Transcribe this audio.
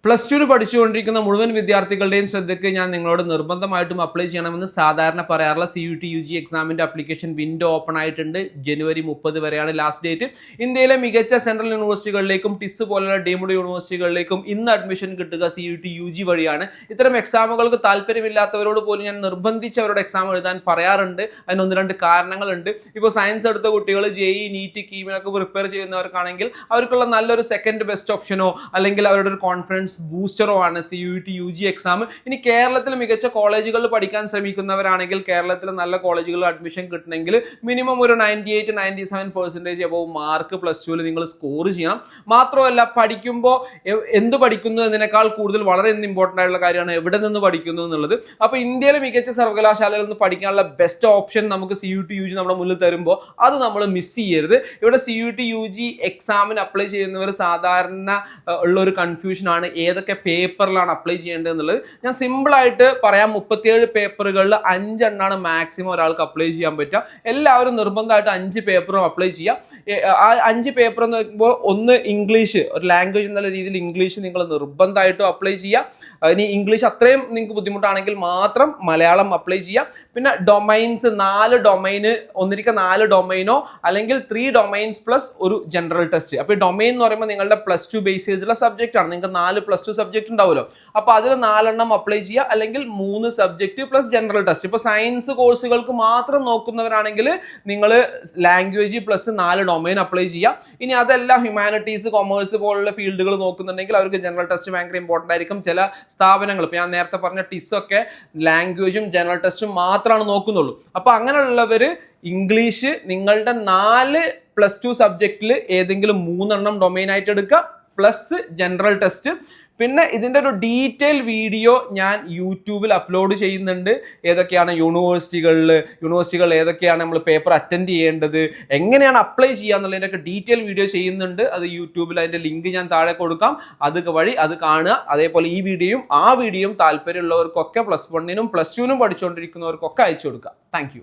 Plus ടുവിന് പഠിച്ചുകൊണ്ടിരിക്കുന്ന മുഴുവൻ വിദ്യാർത്ഥികളുടെയും ശ്രദ്ധയ്ക്ക് ഞാൻ നിങ്ങളോട് നിർബന്ധമായിട്ടും അപ്ലൈ ചെയ്യണമെന്ന് സാധാരണ പറയാറുള്ള CUT UG എക്സാമിൻ്റെ ആപ്ലിക്കേഷൻ വിൻഡോ ഓപ്പൺ ആയിട്ടുണ്ട്. ജനുവരി 30 വരെയാണ് ലാസ്റ്റ് ഡേറ്റ്. ഇന്ത്യയിലെ മികച്ച സെൻട്രൽ യൂണിവേഴ്സിറ്റികളിലേക്കും ടിസ് പോലുള്ള ഡീംഡ് യൂണിവേഴ്സിറ്റികളിലേക്കും ഇന്ന് അഡ്മിഷൻ കിട്ടുക CUT UG വഴിയാണ്. ഇത്തരം എക്സാമുകൾക്ക് താല്പര്യമില്ലാത്തവരോട് പോലും ഞാൻ നിർബന്ധിച്ച് അവരുടെ എക്സാം എഴുതാൻ പറയാറുണ്ട്. അതിന് 1-2 കാരണങ്ങളുണ്ട്. ഇപ്പോൾ സയൻസ് എടുത്ത കുട്ടികൾ JEE NEET കീമിനൊക്കെ പ്രിപ്പയർ ചെയ്യുന്നവർക്കാണെങ്കിൽ അവർക്കുള്ള നല്ലൊരു സെക്കൻഡ് ബെസ്റ്റ് ഓപ്ഷനോ അല്ലെങ്കിൽ അവരുടെ ഒരു കോൺഫിഡൻസ് ബൂസ്റ്ററോ ആണ് CUT UG എക്സാം. ഇനി കേരളത്തിൽ മികച്ച കോളേജുകളിൽ പഠിക്കാൻ ശ്രമിക്കുന്നവരാണെങ്കിൽ കേരളത്തിൽ നല്ല കോളേജുകളിൽ അഡ്മിഷൻ കിട്ടണമെങ്കിൽ മിനിമം ഒരു 98-97% അബവ് മാർക്ക് പ്ലസ് ടുവിൽ നിങ്ങൾ സ്കോർ ചെയ്യണം. മാത്രമല്ല പഠിക്കുമ്പോൾ എന്ത് പഠിക്കുന്നു എന്നതിനേക്കാൾ കൂടുതൽ വളരെ ഇമ്പോർട്ടൻ്റ് ആയിട്ടുള്ള കാര്യമാണ് എവിടെ നിന്ന് പഠിക്കുന്നു എന്നുള്ളത്. അപ്പോൾ ഇന്ത്യയിലെ മികച്ച സർവകലാശാലകളിൽ നിന്ന് പഠിക്കാനുള്ള ബെസ്റ്റ് ഓപ്ഷൻ നമുക്ക് CUT UG നമ്മുടെ മുന്നിൽ തരുമ്പോൾ അത് നമ്മൾ മിസ് ചെയ്യരുത്. ഇവിടെ CUT UG എക്സാമിന് അപ്ലൈ ചെയ്യുന്നവർ സാധാരണ ഉള്ള ഒരു കൺഫ്യൂഷൻ ആണ് ഏതൊക്കെ പേപ്പറിലാണ് അപ്ലൈ ചെയ്യേണ്ടത് എന്നുള്ളത്. ഞാൻ സിമ്പിളായിട്ട് പറയാം, 37 പേപ്പറുകളിൽ 5 എണ്ണമാണ് മാക്സിമം ഒരാൾക്ക് അപ്ലൈ ചെയ്യാൻ പറ്റുക. എല്ലാവരും നിർബന്ധമായിട്ട് 5 പേപ്പറും അപ്ലൈ ചെയ്യാം. ആ 5 പേപ്പർ എന്ന് പറയുമ്പോൾ ഒന്ന് ഇംഗ്ലീഷ്, ഒരു ലാംഗ്വേജ് എന്നുള്ള രീതിയിൽ ഇംഗ്ലീഷ് നിങ്ങൾ നിർബന്ധമായിട്ടും അപ്ലൈ ചെയ്യാം. ഇനി ഇംഗ്ലീഷ് അത്രയും നിങ്ങൾക്ക് ബുദ്ധിമുട്ടാണെങ്കിൽ മാത്രം മലയാളം അപ്ലൈ ചെയ്യാം. പിന്നെ ഡൊമൈൻസ് 4 ഡൊമൈന്, ഒന്നിരിക്ക 4 ഡൊമൈനോ അല്ലെങ്കിൽ 3 ഡൊമൈൻസ് പ്ലസ് ഒരു ജനറൽ ടെസ്റ്റ്. അപ്പോൾ ഡൊമൈൻ എന്ന് പറയുമ്പോൾ നിങ്ങളുടെ പ്ലസ് 2 ബേസ് ചെയ്തിട്ടുള്ള സബ്ജക്റ്റ് ആണ്. നിങ്ങൾക്ക് 4 പ്ലസ് 2 സബ്ജക്റ്റ് ഉണ്ടാവുമല്ലോ. അപ്പോൾ അതിൽ 4 എണ്ണം അപ്ലൈ ചെയ്യുക, അല്ലെങ്കിൽ 3 സബ്ജക്റ്റ് പ്ലസ് ജനറൽ ടെസ്റ്റ്. ഇപ്പോൾ സയൻസ് കോഴ്സുകൾക്ക് മാത്രം നോക്കുന്നവരാണെങ്കിൽ നിങ്ങൾ ലാംഗ്വേജ് പ്ലസ് 4 ഡൊമൈൻ അപ്ലൈ ചെയ്യുക. ഇനി അതല്ല ഹ്യൂമാനിറ്റീസ്, കൊമേഴ്സ് പോലുള്ള ഫീൽഡുകൾ നോക്കുന്നുണ്ടെങ്കിൽ അവർക്ക് ജനറൽ ടെസ്റ്റ് ഭയങ്കര ഇമ്പോർട്ടൻ്റ് ആയിരിക്കും. ചില സ്ഥാപനങ്ങൾ, ഇപ്പോൾ ഞാൻ നേരത്തെ പറഞ്ഞ ടിസ് ഒക്കെ ലാംഗ്വേജും ജനറൽ ടെസ്റ്റും മാത്രമാണ് നോക്കുന്നുള്ളൂ. അപ്പോൾ അങ്ങനെയുള്ളവർ ഇംഗ്ലീഷ് നിങ്ങളുടെ 4 പ്ലസ് 2 സബ്ജക്റ്റിൽ ഏതെങ്കിലും 3 എണ്ണം ഡൊമൈൻ ആയിട്ട് എടുക്കുക, പ്ലസ് ജനറൽ ടെസ്റ്റ്. പിന്നെ ഇതിൻ്റെ ഒരു ഡീറ്റെയിൽ വീഡിയോ ഞാൻ യൂട്യൂബിൽ അപ്ലോഡ് ചെയ്യുന്നുണ്ട്. ഏതൊക്കെയാണ് യൂണിവേഴ്സിറ്റികൾ ഏതൊക്കെയാണ് നമ്മൾ പേപ്പർ അറ്റൻഡ് ചെയ്യേണ്ടത്, എങ്ങനെയാണ് അപ്ലൈ ചെയ്യുക എന്നുള്ളതിൻ്റെയൊക്കെ ഡീറ്റെയിൽ വീഡിയോ ചെയ്യുന്നുണ്ട്. അത് യൂട്യൂബിൽ അതിൻ്റെ ലിങ്ക് ഞാൻ താഴെ കൊടുക്കാം. അത് വഴി അത് കാണുക. അതേപോലെ ഈ വീഡിയോയും ആ വീഡിയോയും താല്പര്യമുള്ളവർക്കൊക്കെ +1-നും +2-നും പഠിച്ചുകൊണ്ടിരിക്കുന്നവർക്കൊക്കെ അയച്ചു കൊടുക്കുക. Thank you.